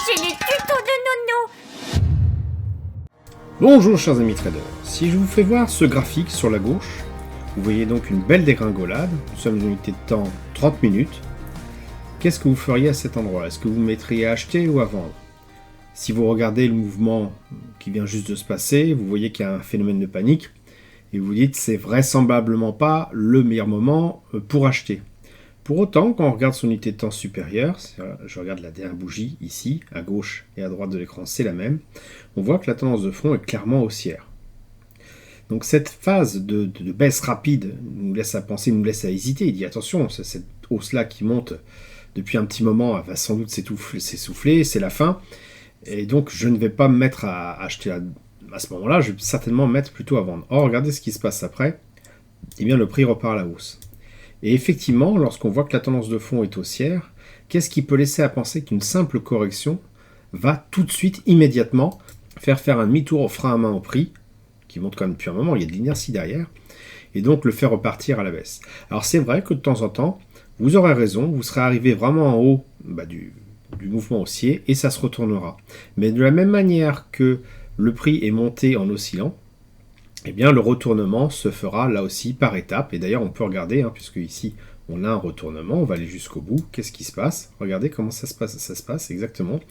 c'est les tutos de Nono. Bonjour chers amis traders, si je vous fais voir ce graphique sur la gauche, vous voyez donc une belle dégringolade, nous sommes en unité de temps 30 minutes. Qu'est-ce que vous feriez à cet endroit? Est-ce que vous mettriez à acheter ou à vendre? Si vous regardez le mouvement qui vient juste de se passer, vous voyez qu'il y a un phénomène de panique et vous dites c'est vraisemblablement pas le meilleur moment pour acheter. Pour autant, quand on regarde son unité de temps supérieure, je regarde la dernière bougie ici, à gauche et à droite de l'écran, c'est la même, on voit que la tendance de fond est clairement haussière. Donc cette phase de baisse rapide nous laisse à penser, nous laisse à hésiter. Il dit attention, cette hausse-là qui monte depuis un petit moment, elle va sans doute s'essouffler, c'est la fin. Et donc je ne vais pas me mettre à acheter à ce moment-là, je vais certainement me mettre plutôt à vendre. Or, regardez ce qui se passe après, eh bien le prix repart à la hausse. Et effectivement, lorsqu'on voit que la tendance de fond est haussière, qu'est-ce qui peut laisser à penser qu'une simple correction va tout de suite, immédiatement, faire un demi-tour au frein à main au prix, qui monte quand même depuis un moment, il y a de l'inertie derrière, et donc le faire repartir à la baisse. Alors c'est vrai que de temps en temps, vous aurez raison, vous serez arrivé vraiment en haut du mouvement haussier, et ça se retournera. Mais de la même manière que le prix est monté en oscillant, eh bien le retournement se fera là aussi par étapes. Et d'ailleurs on peut regarder, puisque ici on a un retournement, on va aller jusqu'au bout. Qu'est-ce qui se passe? Regardez comment ça se passe exactement.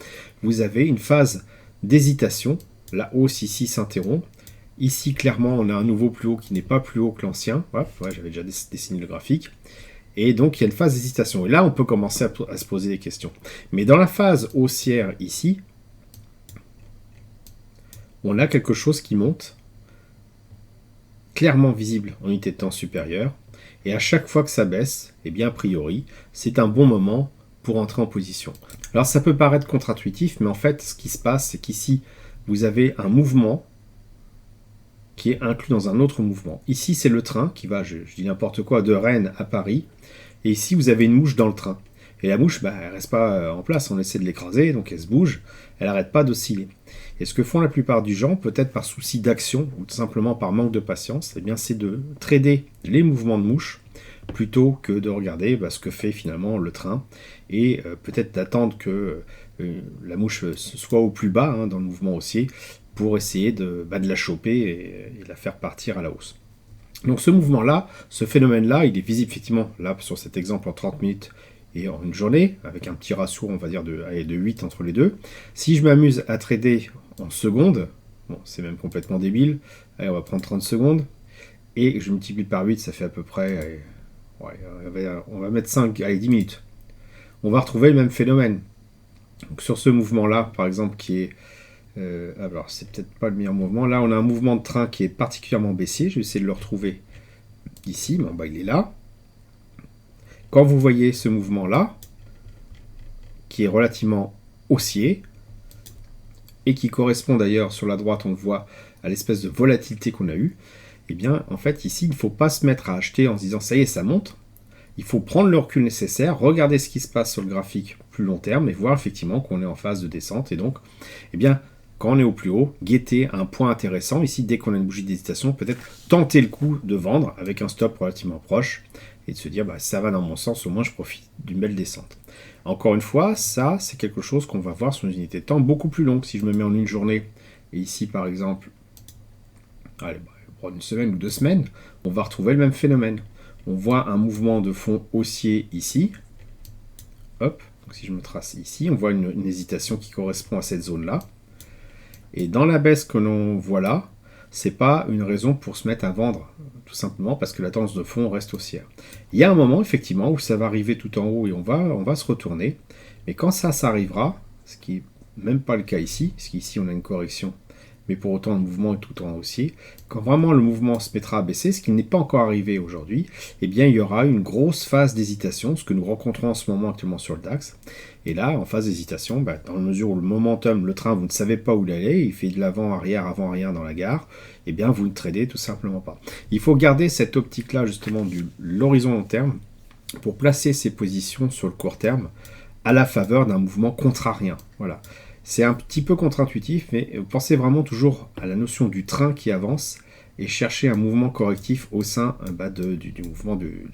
Vous avez une phase d'hésitation. La hausse ici s'interrompt. Ici clairement on a un nouveau plus haut qui n'est pas plus haut que l'ancien. Ouais, j'avais déjà dessiné le graphique. Et donc il y a une phase d'hésitation. Et là on peut commencer à se poser des questions. Mais dans la phase haussière ici, on a quelque chose qui monte, clairement visible en unité de temps supérieure, et à chaque fois que ça baisse, eh bien a priori, c'est un bon moment pour entrer en position. Alors ça peut paraître contre-intuitif, mais en fait ce qui se passe, c'est qu'ici, vous avez un mouvement qui est inclus dans un autre mouvement. Ici c'est le train qui va, je dis n'importe quoi, de Rennes à Paris, et ici vous avez une mouche dans le train. Et la mouche, elle reste pas en place, on essaie de l'écraser, donc elle se bouge, elle n'arrête pas d'osciller. Et ce que font la plupart du gens, peut-être par souci d'action, ou tout simplement par manque de patience, eh bien c'est de trader les mouvements de mouche, plutôt que de regarder ce que fait finalement le train, et peut-être d'attendre que la mouche soit au plus bas dans le mouvement haussier, pour essayer de la choper et la faire partir à la hausse. Donc ce mouvement-là, ce phénomène-là, il est visible effectivement là sur cet exemple en 30 minutes, et en une journée, avec un petit ratio, on va dire, de 8 entre les deux. Si je m'amuse à trader en secondes, bon, c'est même complètement débile, allez, on va prendre 30 secondes, et je multiplie par 8, ça fait à peu près, on va mettre 10 minutes. On va retrouver le même phénomène. Donc sur ce mouvement-là, par exemple, qui est, alors c'est peut-être pas le meilleur mouvement, là on a un mouvement de train qui est particulièrement baissier, je vais essayer de le retrouver ici, bon, il est là. Quand vous voyez ce mouvement-là, qui est relativement haussier, et qui correspond d'ailleurs sur la droite, on le voit, à l'espèce de volatilité qu'on a eue, eh bien, en fait, ici, il ne faut pas se mettre à acheter en se disant, ça y est, ça monte. Il faut prendre le recul nécessaire, regarder ce qui se passe sur le graphique plus long terme, et voir effectivement qu'on est en phase de descente. Et donc, eh bien, quand on est au plus haut, guetter un point intéressant. Ici, dès qu'on a une bougie d'hésitation, peut-être tenter le coup de vendre avec un stop relativement proche, et de se dire, ça va dans mon sens, au moins je profite d'une belle descente. Encore une fois, ça, c'est quelque chose qu'on va voir sur une unité de temps beaucoup plus longue. Si je me mets en une journée, et ici par exemple, allez, prendre une semaine ou 2 semaines, on va retrouver le même phénomène. On voit un mouvement de fond haussier ici, hop, donc si je me trace ici, on voit une hésitation qui correspond à cette zone-là. Et dans la baisse que l'on voit là, c'est pas une raison pour se mettre à vendre, tout simplement parce que la tendance de fond reste haussière. Il y a un moment, effectivement, où ça va arriver tout en haut et on va se retourner. Mais quand ça arrivera, ce qui n'est même pas le cas ici, parce qu'ici on a une correction, mais pour autant le mouvement est tout en haussier, quand vraiment le mouvement se mettra à baisser, ce qui n'est pas encore arrivé aujourd'hui, eh bien il y aura une grosse phase d'hésitation, ce que nous rencontrons en ce moment actuellement sur le DAX. Et là, en phase d'hésitation, dans la mesure où le momentum, le train, vous ne savez pas où il allait, il fait de l'avant-arrière dans la gare, eh bien vous ne tradez tout simplement pas. Il faut garder cette optique-là justement de l'horizon long terme pour placer ses positions sur le court terme à la faveur d'un mouvement contrarien. Voilà. C'est un petit peu contre-intuitif, mais pensez vraiment toujours à la notion du train qui avance et chercher un mouvement correctif au sein du mouvement du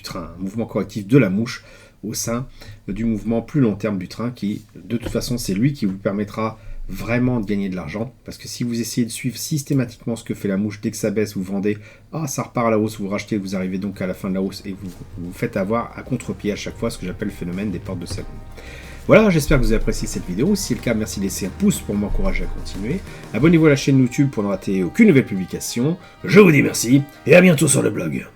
train, un mouvement correctif de la mouche au sein du mouvement plus long terme du train qui, de toute façon, c'est lui qui vous permettra vraiment de gagner de l'argent, parce que si vous essayez de suivre systématiquement ce que fait la mouche, dès que ça baisse, vous vendez, ça repart à la hausse, vous rachetez, vous arrivez donc à la fin de la hausse et vous vous faites avoir à contre-pied à chaque fois, ce que j'appelle le phénomène des portes de salon. Voilà, j'espère que vous avez apprécié cette vidéo. Si c'est le cas, merci de laisser un pouce pour m'encourager à continuer. Abonnez-vous à la chaîne YouTube pour ne rater aucune nouvelle publication. Je vous dis merci et à bientôt sur le blog.